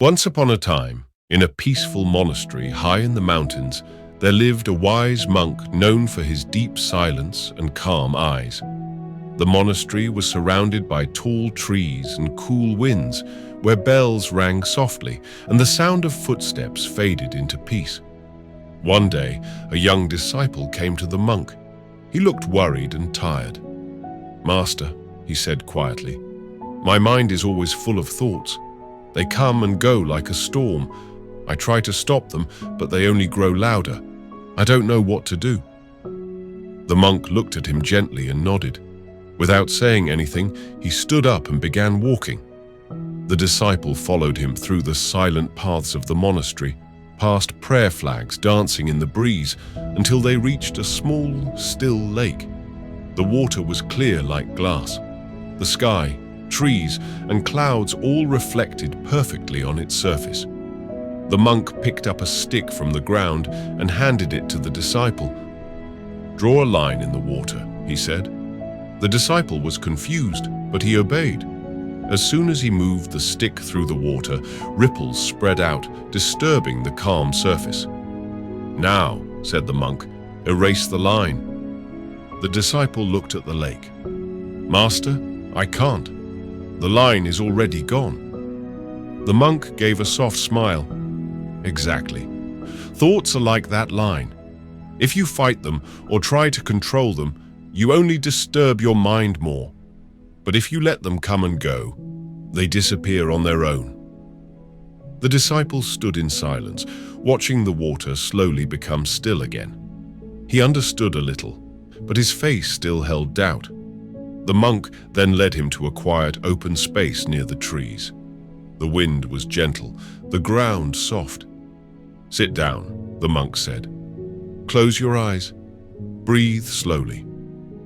Once upon a time, in a peaceful monastery high in the mountains, there lived a wise monk known for his deep silence and calm eyes. The monastery was surrounded by tall trees and cool winds, where bells rang softly and the sound of footsteps faded into peace. One day, a young disciple came to the monk. He looked worried and tired. "Master," he said quietly, "my mind is always full of thoughts. They come and go like a storm. I try to stop them, but they only grow louder. I don't know what to do." The monk looked at him gently and nodded. Without saying anything, he stood up and began walking. The disciple followed him through the silent paths of the monastery, past prayer flags dancing in the breeze, until they reached a small, still lake. The water was clear like glass. The sky, trees, and clouds all reflected perfectly on its surface. The monk picked up a stick from the ground and handed it to the disciple. "Draw a line in the water," he said. The disciple was confused, but he obeyed. As soon as he moved the stick through the water, ripples spread out, disturbing the calm surface. "Now," said the monk, "erase the line." The disciple looked at the lake. "Master, I can't. The line is already gone." The monk gave a soft smile. "Exactly. Thoughts are like that line. If you fight them or try to control them, you only disturb your mind more. But if you let them come and go, they disappear on their own." The disciple stood in silence, watching the water slowly become still again. He understood a little, but his face still held doubt. The monk then led him to a quiet open space near the trees. The wind was gentle, the ground soft. "Sit down," the monk said. "Close your eyes. Breathe slowly.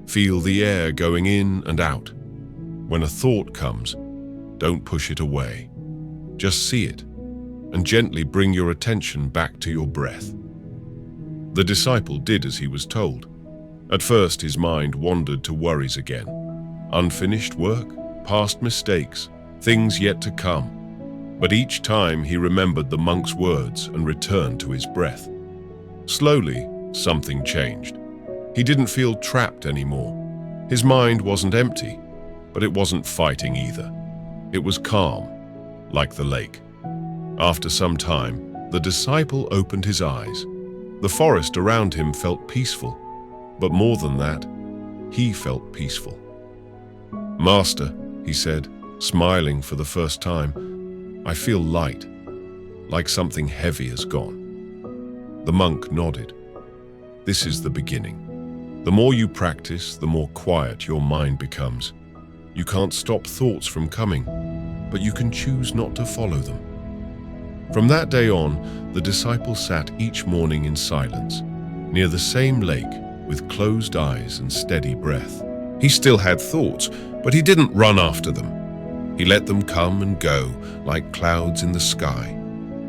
Feel the air going in and out. When a thought comes, don't push it away. Just see it, and gently bring your attention back to your breath." The disciple did as he was told. At first, his mind wandered to worries again. Unfinished work, past mistakes, things yet to come. But each time he remembered the monk's words and returned to his breath. Slowly, something changed. He didn't feel trapped anymore. His mind wasn't empty, but it wasn't fighting either. It was calm, like the lake. After some time, the disciple opened his eyes. The forest around him felt peaceful, but more than that, he felt peaceful. "Master," he said, smiling for the first time, "I feel light, like something heavy has gone." The monk nodded. "This is the beginning. The more you practice, the more quiet your mind becomes. You can't stop thoughts from coming, but you can choose not to follow them." From that day on, the disciple sat each morning in silence, near the same lake, with closed eyes and steady breath. He still had thoughts, but he didn't run after them. He let them come and go like clouds in the sky.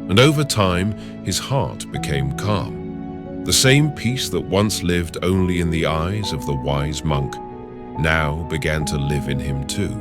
And over time, his heart became calm. The same peace that once lived only in the eyes of the wise monk now began to live in him too.